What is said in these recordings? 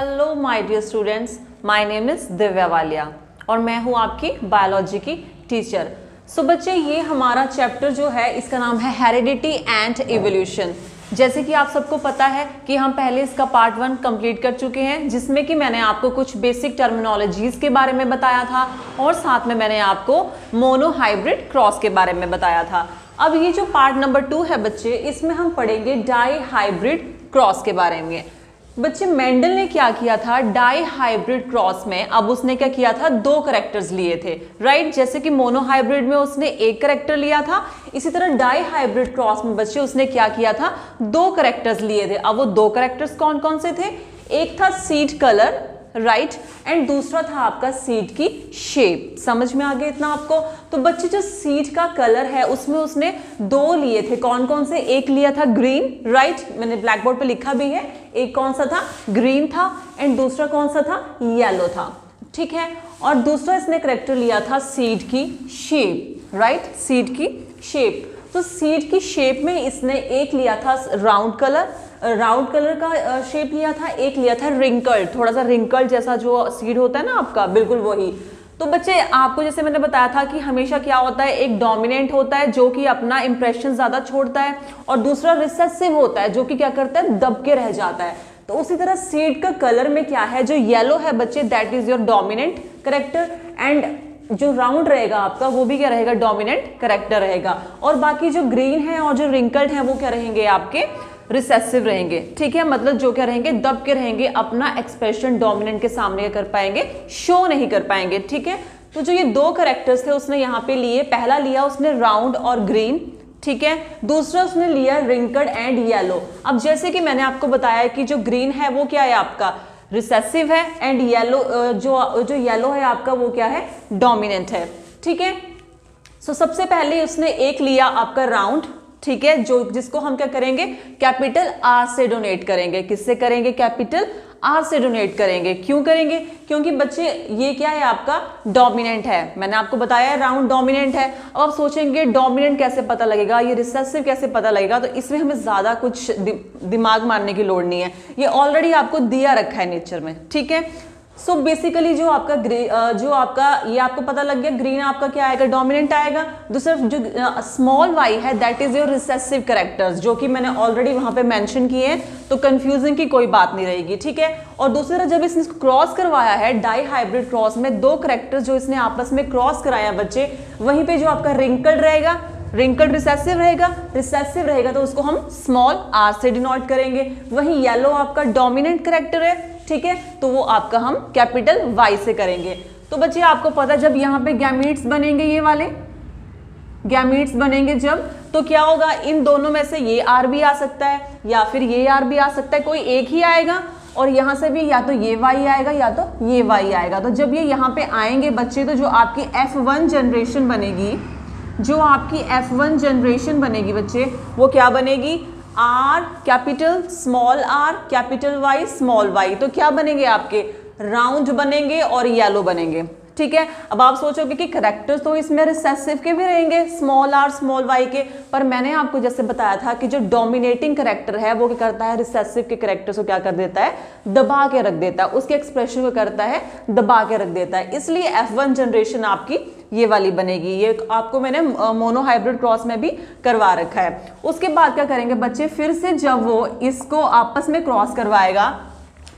Hello my dear students, my name is Divya Walia और मैं हूँ आपकी बायोलॉजी की टीचर। सो बच्चे, ये हमारा चैप्टर जो है इसका नाम है हेरिडिटी एंड इवोल्यूशन। जैसे कि आप सबको पता है कि हम पहले इसका पार्ट 1 कंप्लीट कर चुके हैं, जिसमें कि मैंने आपको कुछ बेसिक टर्मिनोलॉजीज के बारे में बताया था और साथ में मैंने आपको मोनोहाइब्रिड क्रॉस के बारे में बताया था। अब ये जो पार्ट नंबर 2 है बच्चे, इसमें हम पढ़ेंगे डाई हाइब्रिड क्रॉस के बारे में। बच्चे, मेंडल ने क्या किया था डाई हाइब्रिड क्रॉस में? अब उसने क्या किया था, 2 कैरेक्टर्स लिए थे, राइट। जैसे कि मोनोहाइब्रिड में उसने 1 कैरेक्टर लिया था, इसी तरह डाई हाइब्रिड क्रॉस में बच्चे उसने क्या किया था, 2 कैरेक्टर्स लिए थे। अब वो 2 कैरेक्टर्स कौन कौन से थे? एक था सीड कलर, राइट, एंड दूसरा था आपका सीड की शेप। समझ में आ गया इतना आपको? तो बच्चे, जो सीड का कलर है उसमें उसने 2 लिए थे। कौन कौन से? एक लिया था ग्रीन, राइट, मैंने ब्लैक बोर्ड पे लिखा भी है। एक कौन सा था? ग्रीन था, एंड दूसरा कौन सा था? येलो था, ठीक है। और दूसरा इसने करेक्टर लिया था सीड की शेप, राइट, सीड की शेप। तो सीड की शेप में इसने एक लिया था राउंड कलर का शेप लिया था, एक लिया था रिंकल्ड, थोड़ा सा रिंकल्ड जैसा जो सीड होता है ना आपका, बिल्कुल वही। तो बच्चे, आपको जैसे मैंने बताया था कि हमेशा क्या होता है, एक डोमिनेंट होता है जो कि अपना इंप्रेशन ज्यादा छोड़ता है, और दूसरा रिसेसिव होता है जो कि क्या करता है, दब के रह जाता है। तो उसी तरह सीड का कलर में क्या है, जो येलो है बच्चे, that is your dominant character, and जो राउंड रहेगा आपका वो भी क्या रहेगा, डोमिनेंट करेक्टर रहेगा। और बाकी जो ग्रीन है और जो रिंकल्ड है वो क्या रहेंगे, आपके रिसेसिव रहेंगे, ठीक है। मतलब जो क्या रहेंगे, दब के रहेंगे, अपना एक्सप्रेशन डोमिनेंट के सामने कर पाएंगे, शो नहीं कर पाएंगे, ठीक है। तो जो ये 2 कैरेक्टर्स थे उसने यहाँ पे लिए, पहला लिया उसने राउंड और ग्रीन, ठीक है। दूसरा उसने लिया रिंकल्ड एंड येलो। अब जैसे कि मैंने आपको बताया कि जो ग्रीन है वो क्या है आपका, रिसेसिव है, एंड येलो जो येलो है आपका वो क्या है, डोमिनेंट है, ठीक है। सो सबसे पहले उसने एक लिया आपका राउंड, ठीक है, जो जिसको हम क्या करेंगे, कैपिटल आर से डोनेट करेंगे। किससे करेंगे? कैपिटल आर से डोनेट करेंगे। क्यों करेंगे? क्योंकि बच्चे ये क्या है आपका, डोमिनेंट है। मैंने आपको बताया राउंड डोमिनेंट है। अब आप सोचेंगे डोमिनेंट कैसे पता लगेगा, ये रिसेसिव कैसे पता लगेगा? तो इसमें हमें ज्यादा कुछ दिमाग मारने की लोड़ नहीं है, ये ऑलरेडी आपको दिया रखा है नेचर में, ठीक है। सो बेसिकली जो आपका ये आपको पता लग गया, ग्रीन आपका क्या आएगा, डोमिनेंट आएगा। दूसरा जो स्मॉल वाई है that is your recessive characters, जो कि मैंने ऑलरेडी वहां पे मेंशन किए हैं, तो कंफ्यूजिंग की कोई बात नहीं रहेगी, ठीक है। और दूसरा, जब इसने क्रॉस करवाया है डाई हाइब्रिड क्रॉस में, 2 कैरेक्टर्स जो इसने आपस में क्रॉस कराया बच्चे, वहीं पे जो आपका रिंकल्ड रहेगा, रिंकल्ड रिसेसिव रहेगा तो उसको हम स्मॉल आर से डिनोट करेंगे। वहीं येलो आपका डोमिनेंट कैरेक्टर है, ठीक है, तो वो आपका हम कैपिटल वाई से करेंगे। तो बच्चे, आपको पता है जब यहाँ पे गैमीट्स बनेंगे, ये वाले गैमीट्स बनेंगे जब, तो क्या होगा, इन दोनों में से ये आर भी आ सकता है या फिर ये आर भी आ सकता है, कोई एक ही आएगा। और यहाँ से भी या तो ये वाई आएगा या तो ये वाई आएगा। तो जब ये यहाँ पे आएंगे बच्चे, तो जो आपकी F1 जनरेशन बनेगी, बच्चे, वो क्या बनेगी, R capital small R capital Y small Y. तो क्या बनेंगे आपके, राउंड बनेंगे और येलो बनेंगे, ठीक है। अब आप सोचोगे कि कैरेक्टर्स तो इसमें रिसेसिव के भी रहेंगे, स्मॉल आर स्मॉल वाई के, पर मैंने आपको जैसे बताया था कि जो डोमिनेटिंग कैरेक्टर है वो क्या करता है, रिसेसिव के कैरेक्टर्स को क्या कर देता है, दबा के रख देता है, उसके एक्सप्रेशन को करता है दबा के रख देता है। इसलिए F1 जनरेशन आपकी ये वाली बनेगी। ये आपको मैंने मोनोहाइब्रिड क्रॉस में भी करवा रखा है। उसके बाद क्या करेंगे बच्चे, फिर से जब वो इसको आपस में क्रॉस करवाएगा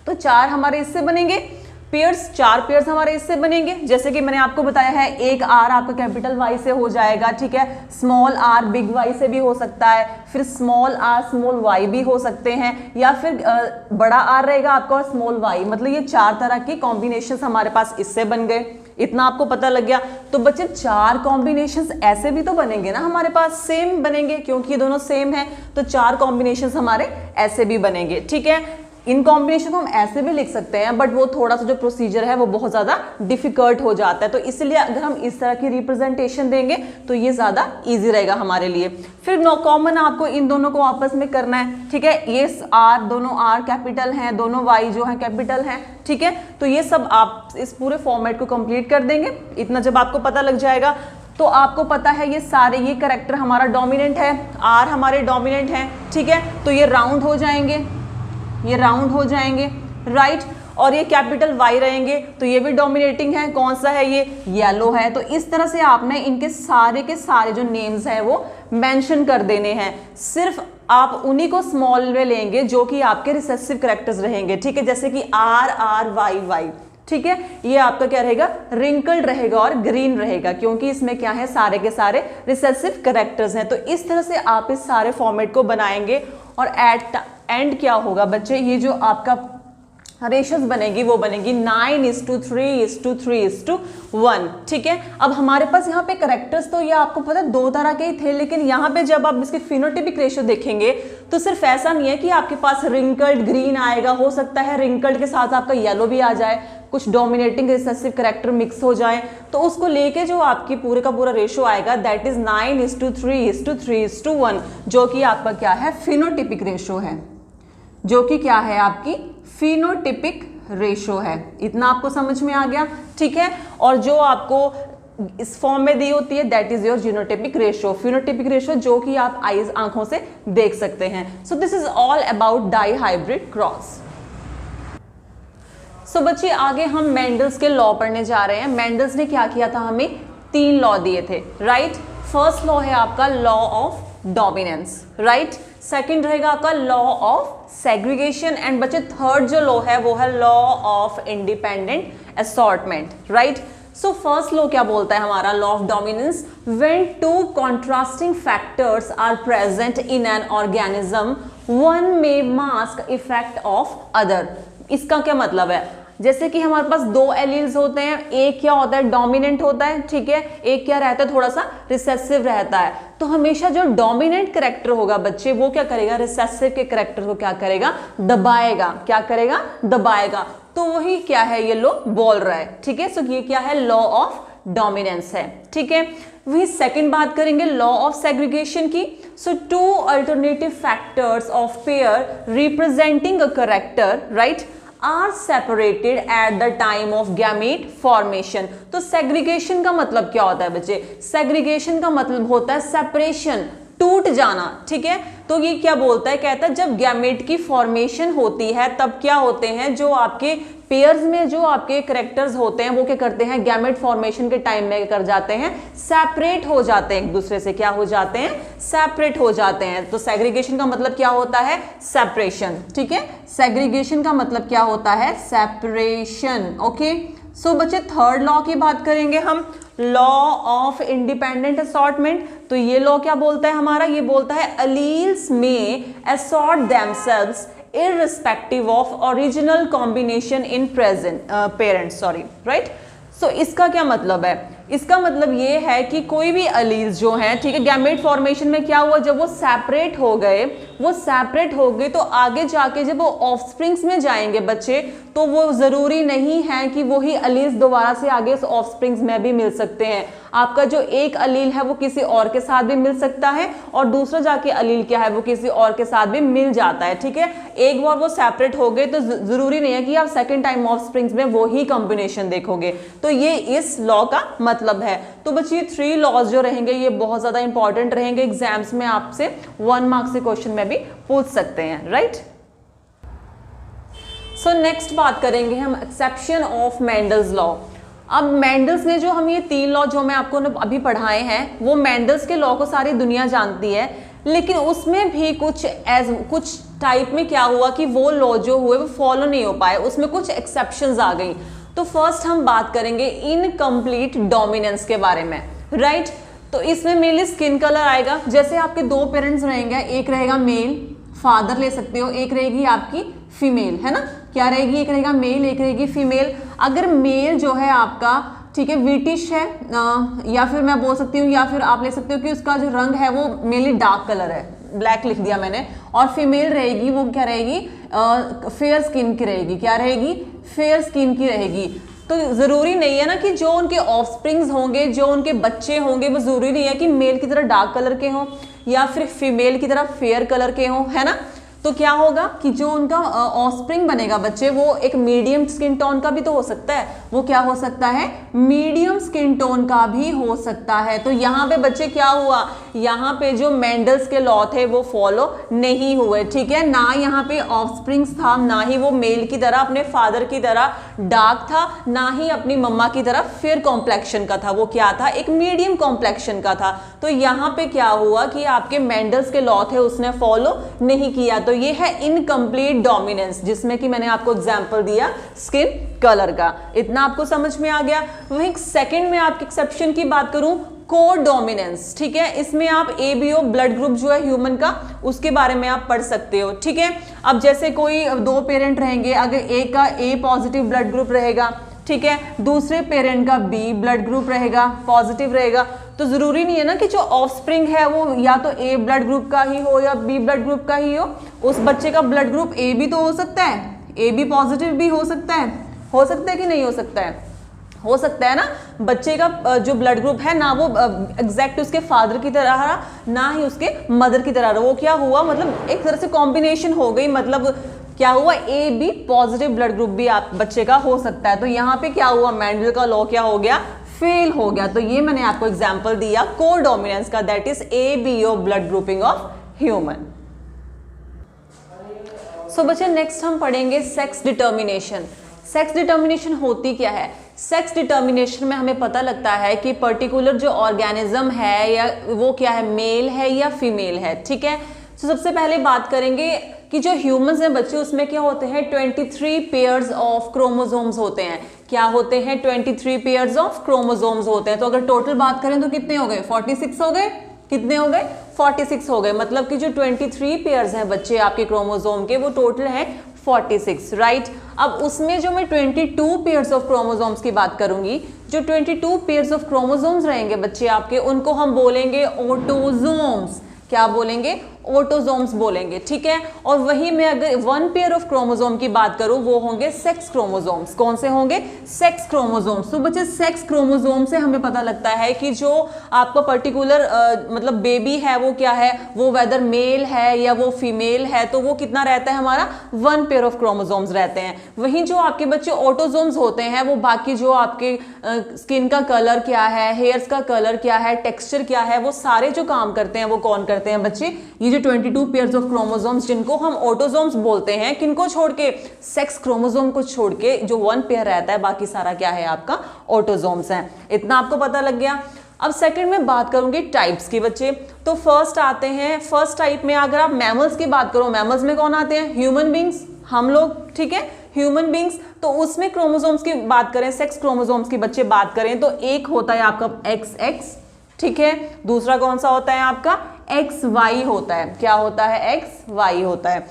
तो 4 हमारे इससे बनेंगे पेयर्स, 4 पेयर्स हमारे इससे बनेंगे। जैसे कि मैंने आपको बताया है, एक आर आपका कैपिटल वाई से हो जाएगा, ठीक है, स्मॉल आर बिग वाई से भी हो सकता है, फिर स्मॉल आर स्मॉल वाई भी हो सकते हैं, या फिर बड़ा आर रहेगा आपका और स्मॉल वाई। मतलब ये 4 तरह की कॉम्बिनेशन हमारे पास इससे बन गए। इतना आपको पता लग गया। तो बच्चे, 4 कॉम्बिनेशंस ऐसे भी तो बनेंगे ना हमारे पास, सेम बनेंगे, क्योंकि ये दोनों सेम है, तो 4 कॉम्बिनेशंस हमारे ऐसे भी बनेंगे, ठीक है। इन कॉम्बिनेशन को हम ऐसे भी लिख सकते हैं, बट वो थोड़ा सा जो प्रोसीजर है वो बहुत ज्यादा डिफिकल्ट हो जाता है, तो इसलिए अगर हम इस तरह की रिप्रेजेंटेशन देंगे तो ये ज्यादा इजी रहेगा हमारे लिए। फिर नो कॉमन आपको इन दोनों को आपस में करना है, ठीक है। ये आर, दोनों आर कैपिटल हैं, दोनों वाई जो है कैपिटल हैं, ठीक है। तो ये सब आप इस पूरे फॉर्मेट को कंप्लीट कर देंगे। इतना जब आपको पता लग जाएगा तो आपको पता है ये सारे, ये कैरेक्टर हमारा डोमिनेंट है, आर हमारे डोमिनेंट है, ठीक है। तो ये राउंड हो जाएंगे, राइट। और ये कैपिटल Y रहेंगे तो ये भी डोमिनेटिंग है। कौन सा है? ये येलो है। तो इस तरह से आपने इनके सारे के सारे जो नेम्स हैं वो मेंशन कर देने हैं। सिर्फ आप उन्हीं को स्मॉल में लेंगे जो कि आपके रिसेसिव कैरेक्टर्स रहेंगे, ठीक है, जैसे कि RRYY, ठीक है, ये आपका क्या रहेगा? रिंकल्ड रहेगा और ग्रीन रहेगा, क्योंकि इसमें क्या है, सारे के सारे रिसेसिव कैरेक्टर्स हैं। तो इस तरह से आप इस सारे फॉर्मेट को बनाएंगे और एट एंड क्या होगा बच्चे, ये जो आपका रेशियोज बनेगी वो बनेगी 9:3:3:1, ठीक है। अब हमारे पास यहाँ पे करेक्टर्स तो ये आपको पता है 2 तरह के ही थे, लेकिन यहाँ पे जब आप इसके फिनोटिपिक रेशियो देखेंगे तो सिर्फ ऐसा नहीं है कि आपके पास रिंकल्ड ग्रीन आएगा, हो सकता है रिंकल्ड के साथ आपका येलो भी आ जाए, कुछ डोमिनेटिंग रिसेसिव करेक्टर मिक्स हो जाए, तो उसको लेके जो आपकी पूरे का पूरा रेशियो आएगा दैट इज 9:3:3:1, जो कि आपका क्या है? फिनोटिपिक रेशियो है, जो कि क्या है? आपकी फिनोटिपिक रेशियो है। इतना आपको समझ में आ गया, ठीक है। और जो आपको इस फॉर्म में दी होती है that is your genotypic ratio, phenotypic ratio, जो कि आप आईज आंखों से देख सकते हैं। So this is all about dihybrid cross. So बच्चे आगे हम मेंडल्स के लॉ पढ़ने जा रहे हैं। मेंडल्स ने क्या किया था? हमें 3 लॉ दिए थे, राइट। फर्स्ट लॉ है आपका law of dominance, right. Second रहेगा आपका लॉ ऑफ सेग्रीगेशन, एंड बच्चे थर्ड जो लॉ है वो है law of independent assortment, right. So first law क्या बोलता है हमारा? Law of dominance, when 2 contrasting factors are present in an organism one may mask effect of other. इसका क्या मतलब है? जैसे कि हमारे पास 2 एलील्स होते हैं, एक क्या होता है? डोमिनेंट होता है, ठीक है, एक क्या रहता है? थोड़ा सा रिसेसिव रहता है। तो हमेशा जो डोमिनेंट कैरेक्टर होगा बच्चे वो क्या करेगा? रिसेसिव के कैरेक्टर को क्या करेगा? दबाएगा। क्या करेगा? दबाएगा। तो वही क्या है ये लो बोल रहा है, ठीक है। सो ये क्या है? लॉ ऑफ डोमिनेंस है, ठीक है। वही सेकंड बात करेंगे लॉ ऑफ सेग्रीगेशन की। So 2 alternative factors of pair representing a character, right, are separated at the time of gamete formation. तो सेग्रीगेशन का मतलब क्या होता है बच्चे? सेग्रीगेशन का मतलब होता है सेपरेशन, टूट जाना, ठीक है। तो ये क्या बोलता है? कहता है जब गैमेट की फॉर्मेशन होती है तब क्या होते हैं, जो आपके पेयर्स में जो आपके कैरेक्टर्स होते हैं वो क्या करते हैं? गैमेट फॉर्मेशन के टाइम में कर जाते हैं, सेपरेट हो जाते हैं एक दूसरे से। क्या हो जाते हैं? सेपरेट हो जाते हैं। तो सेग्रीगेशन का मतलब क्या होता है? सेपरेशन, ठीक है। सेग्रीगेशन का मतलब क्या होता है? Separation, okay. सो बच्चे थर्ड लॉ की बात करेंगे हम, लॉ ऑफ इंडिपेंडेंट असॉर्टमेंट। तो ये लॉ क्या बोलता है हमारा? ये बोलता है अलील्स में assort themselves irrespective of original combination in parents, sorry, right। सो इसका क्या मतलब है? इसका मतलब ये है कि कोई भी अलील्स जो हैं, ठीक है, गैमेट फॉर्मेशन में क्या हुआ? जब वो सेपरेट हो गए तो आगे जाके जब वो ऑफस्प्रिंग्स में जाएंगे बच्चे, तो वो जरूरी नहीं है कि वही अलील्स दोबारा से आगे उस ऑफस्प्रिंग्स में भी मिल सकते हैं। आपका जो एक अलील है वो किसी और के साथ भी मिल सकता है, और दूसरा जाके अलील क्या है वो किसी और के साथ भी मिल जाता है, ठीक है। एक बार वो सेपरेट हो गए तो जरूरी नहीं है कि आप सेकंड टाइम ऑफस्प्रिंग्स में वो ही कॉम्बिनेशन देखोगे। तो ये इस लॉ का मतलब है। तो बच्चे 3 लॉज जो रहेंगे ये बहुत ज्यादा इंपॉर्टेंट रहेंगे, एग्जाम्स में आपसे 1 मार्क्स से क्वेश्चन में भी पूछ सकते हैं, राइट। सो नेक्स्ट बात करेंगे हम एक्सेप्शन ऑफ मेंडल्स लॉ। अब मेंडल्स ने जो हम ये 3 लॉ जो मैं आपको अभी पढ़ाए हैं वो मेंडल्स के लॉ को सारी दुनिया जानती है, लेकिन उसमें भी कुछ टाइप में क्या हुआ कि वो लॉ जो हुए वो फॉलो नहीं हो पाए, उसमें कुछ एक्सेप्शंस आ गई। तो फर्स्ट हम बात करेंगे इनकम्प्लीट डोमिनेंस के बारे में, राइट। तो इसमें मेनली स्किन कलर आएगा। जैसे आपके 2 पेरेंट्स रहेंगे, एक रहेगा मेल, फादर ले सकते हो, एक रहेगी आपकी फीमेल, है ना। क्या रहेगी? एक रहेगा मेल, एक रहेगी फीमेल। अगर मेल जो है आपका, ठीक है, विटिश है, या फिर मैं बोल सकती हूँ, या फिर आप ले सकते हो कि उसका जो रंग है वो मेनली डार्क कलर है, ब्लैक लिख दिया मैंने। और फीमेल रहेगी वो क्या रहेगी? फेयर स्किन की रहेगी। क्या रहेगी? फेयर स्किन की रहेगी। तो जरूरी नहीं है ना कि जो उनके ऑफस्प्रिंग्स होंगे, जो उनके बच्चे होंगे, वो जरूरी नहीं है कि मेल की तरह डार्क कलर के हों या फिर फीमेल की तरह फेयर कलर के हों, है ना। तो क्या होगा कि जो उनका ऑफस्प्रिंग बनेगा बच्चे, वो एक मीडियम स्किन टोन का भी तो हो सकता है। वो क्या हो सकता है? मीडियम स्किन टोन का भी हो सकता है। तो यहाँ पे बच्चे क्या हुआ, यहाँ पे जो मेंडल्स के लॉ थे वो फॉलो नहीं हुए, ठीक है। ना यहाँ पे ऑफस्प्रिंग्स था, ना ही वो मेल की तरह अपने फादर की तरह डार्क था, ना ही अपनी मम्मा की तरह फेयर कॉम्प्लेक्शन का था। वो क्या था? एक मीडियम कॉम्प्लेक्शन का था। तो यहाँ पे क्या हुआ कि आपके मेंडल्स के लॉ थे उसने फॉलो नहीं किया। तो ये है इनकम्प्लीट डोमिनेंस, जिसमें कि मैंने आपको एग्जांपल दिया स्किन कलर का। इतना आपको समझ में आ गया। वहीं सेकंड में आपके एक्सेप्शन की बात करूं, को डोमिनेंस, ठीक है। इसमें आप ABO ब्लड ग्रुप जो है ह्यूमन का, उसके बारे में आप पढ़ सकते हो, ठीक है। अब जैसे कोई दो पेरेंट रहेंगे, अगर एक का A पॉजिटिव ब्लड ग्रुप रहेगा, ठीक है, दूसरे पेरेंट का B ब्लड ग्रुप रहेगा, पॉजिटिव रहेगा, तो जरूरी नहीं है ना कि जो ऑफस्प्रिंग है वो या तो A ब्लड ग्रुप का ही हो या B ब्लड ग्रुप का ही हो। उस बच्चे का ब्लड ग्रुप A भी तो हो सकता है, AB पॉजिटिव भी हो सकता है कि नहीं हो सकता है? हो सकता है ना। बच्चे का जो ब्लड ग्रुप है ना वो एग्जैक्ट उसके फादर की तरह रहा, ना ही उसके मदर की तरह रहा। वो क्या हुआ, मतलब एक तरह से कॉम्बिनेशन हो गई, मतलब क्या हुआ, AB पॉजिटिव ब्लड ग्रुप भी आप बच्चे का हो सकता है। तो यहाँ पे क्या हुआ, मेंडल का लॉ क्या हो गया, फेल हो गया। तो ये मैंने आपको एग्जाम्पल दिया को डोमिनेंस का, that is ABO blood grouping of human. So बच्चे नेक्स्ट हम पढ़ेंगे सेक्स डिटर्मिनेशन। सेक्स डिटर्मिनेशन होती क्या है? सेक्स डिटर्मिनेशन में हमें पता लगता है कि पर्टिकुलर जो ऑर्गेनिज्म है या वो क्या है, मेल है या फीमेल है, ठीक है। तो सबसे पहले बात करेंगे कि जो ह्यूमंस हैं बच्चे, उसमें क्या होते हैं 23 पेयर्स ऑफ क्रोमोसोम्स होते हैं। क्या होते हैं? 23 पेयर्स ऑफ क्रोमोसोम्स होते हैं। तो अगर टोटल बात करें तो कितने हो गए? 46 हो गए। कितने हो गए? 46 हो गए। मतलब कि जो 23 पेयर्स हैं बच्चे आपके क्रोमोसोम के, वो टोटल है 46, राइट। अब उसमें जो मैं 22 पेयर्स ऑफ क्रोमोसोम्स की बात करूंगी, जो 22 पेयर्स ऑफ क्रोमोसोम्स रहेंगे बच्चे आपके, उनको हम बोलेंगे ऑटोजोम्स। क्या बोलेंगे? ऑटोजोम्स बोलेंगे, ठीक है। और वही मैं अगर 1 पेयर ऑफ क्रोमोसोम की बात करूं, वो होंगे सेक्स क्रोमोसोम्स। कौन से होंगे? Sex chromosomes. तो बच्चे सेक्स क्रोमोसोम से हमें पता लगता है कि जो आपका पर्टिकुलर मतलब बेबी है वो क्या है, वो वेदर मेल है या वो फीमेल है, तो वो कितना रहता है हमारा? 1 पेयर ऑफ क्रोमोसोम्स रहते हैं। वहीं जो आपके बच्चे ऑटोजोम्स होते हैं, वो बाकी जो आपके स्किन का कलर क्या है, हेयर्स का कलर क्या है, टेक्सचर क्या है, वो सारे जो काम करते हैं वो कौन करते हैं बच्चे? ये जो 22 पेयर्स ऑफ क्रोमोसोम्स, जिनको हम ऑटोजोम्स बोलते हैं, किनको छोड़ के? सेक्स क्रोमोसोम को छोड़ के जो 1 पेयर रहता है, बाकी सारा क्या है आपका? ऑटोजोम्स है। इतना आपको पता लग गया। अब सेकंड में बात करूंगी टाइप्स की बच्चे। तो फर्स्ट आते हैं, फर्स्ट टाइप में अगर आप मैमल्स की बात करो, मैमल्स में कौन आते हैं? ह्यूमन बींग्स, हम लोग, ठीक है, ह्यूमन बींग्स। तो उसमें क्रोमोसोम्स की बात करें, सेक्स क्रोमोसोम्स की बच्चे बात करें, तो एक होता है आपका XX, ठीक है। दूसरा कौन सा होता है आपका? XY होता है। क्या होता है? XY होता है।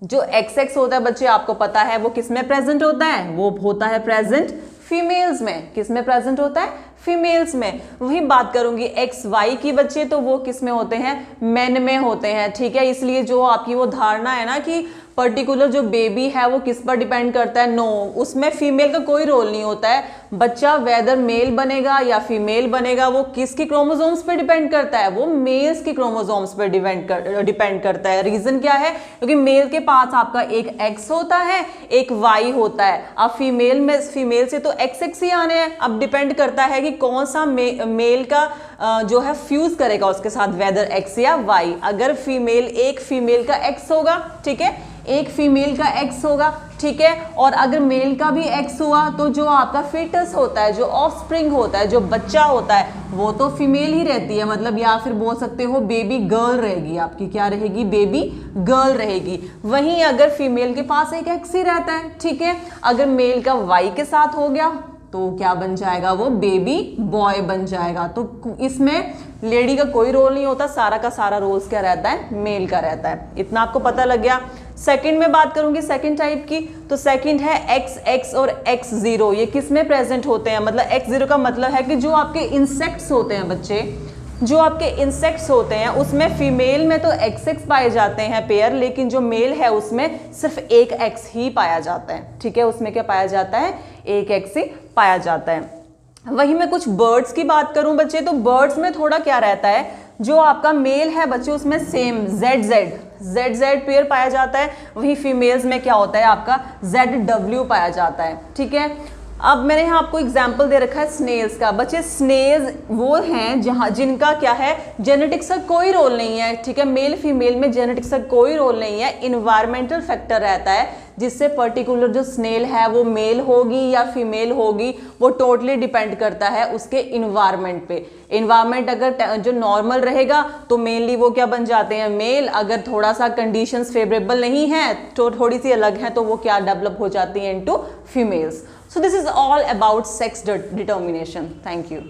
जो XX होता है बच्चे, आपको पता है वो किस में प्रेजेंट होता है? वो होता है प्रेजेंट फीमेल्स में। किस में प्रेजेंट होता है? फीमेल्स में। वही बात करूंगी XY की बच्चे, तो वो किस में होते हैं? मेन में होते हैं, ठीक है। इसलिए जो आपकी वो धारणा है ना कि पर्टिकुलर जो बेबी है वो किस पर डिपेंड करता है, नो, उसमें फीमेल का कोई रोल नहीं होता है। बच्चा वेदर मेल बनेगा या फीमेल बनेगा, वो किसकी क्रोमोसोम्स पे डिपेंड करता है? वो मेल्स की क्रोमोसोम्स पे डिपेंड करता है। रीजन क्या है? क्योंकि मेल के पास आपका एक X होता है, एक Y होता है। अब फीमेल से तो XX ही आने हैं। अब डिपेंड करता है कि कौन सा मेल का जो है फ्यूज करेगा उसके साथ, वेदर X या Y। अगर एक फीमेल का X होगा, ठीक है, एक फीमेल का X होगा, ठीक है, और अगर मेल का भी X हुआ, तो जो आपका फीटस होता है, जो ऑफस्प्रिंग होता है, जो बच्चा होता है, वो तो फीमेल ही रहती है। मतलब या फिर बोल सकते हो बेबी गर्ल रहेगी आपकी। क्या रहेगी? बेबी गर्ल रहेगी। वहीं अगर फीमेल के पास एक X ही रहता है, ठीक है, अगर मेल का Y के साथ हो गया तो क्या बन जाएगा? वो बेबी बॉय बन जाएगा। तो इसमें लेडी का कोई रोल नहीं होता, सारा का सारा रोल्स क्या रहता है? मेल का रहता है। इतना आपको पता लग गया। सेकंड में बात करूंगी सेकंड टाइप की, तो सेकंड है XX और X0। ये किस में प्रेजेंट होते हैं? मतलब X0 का मतलब है कि जो आपके इंसेक्ट्स होते हैं बच्चे, जो आपके इंसेक्ट्स होते हैं, उसमें फीमेल में तो XX पाए जाते हैं पेयर, लेकिन जो मेल है उसमें सिर्फ एक X ही पाया जाता है, ठीक है। उसमें क्या पाया जाता है? एक X ही पाया जाता है। वही मैं कुछ बर्ड्स की बात करूं बच्चे, तो बर्ड्स में थोड़ा क्या रहता है, जो आपका मेल है बच्चे, उसमें सेम ZZ पेयर पाया जाता है, वहीं फीमेल्स में क्या होता है आपका ZW पाया जाता है। ठीक है, अब मैंने यहाँ आपको एग्जाम्पल दे रखा है स्नेल्स का। बच्चे स्नेल्स वो हैं जहाँ जिनका क्या है जेनेटिक्स का कोई रोल नहीं है। ठीक है, मेल फीमेल में जेनेटिक्स का कोई रोल नहीं है, इन्वायरमेंटल फैक्टर रहता है जिससे पर्टिकुलर जो स्नेल है वो मेल होगी या फीमेल होगी, वो टोटली डिपेंड करता है उसके इन्वायरमेंट पे। इन्वायरमेंट अगर जो नॉर्मल रहेगा तो मेनली वो क्या बन जाते हैं मेल, अगर थोड़ा सा कंडीशंस फेवरेबल नहीं है तो थोड़ी सी अलग है तो वो क्या डेवलप हो जाती है into females. So this is all about sex determination. Thank you.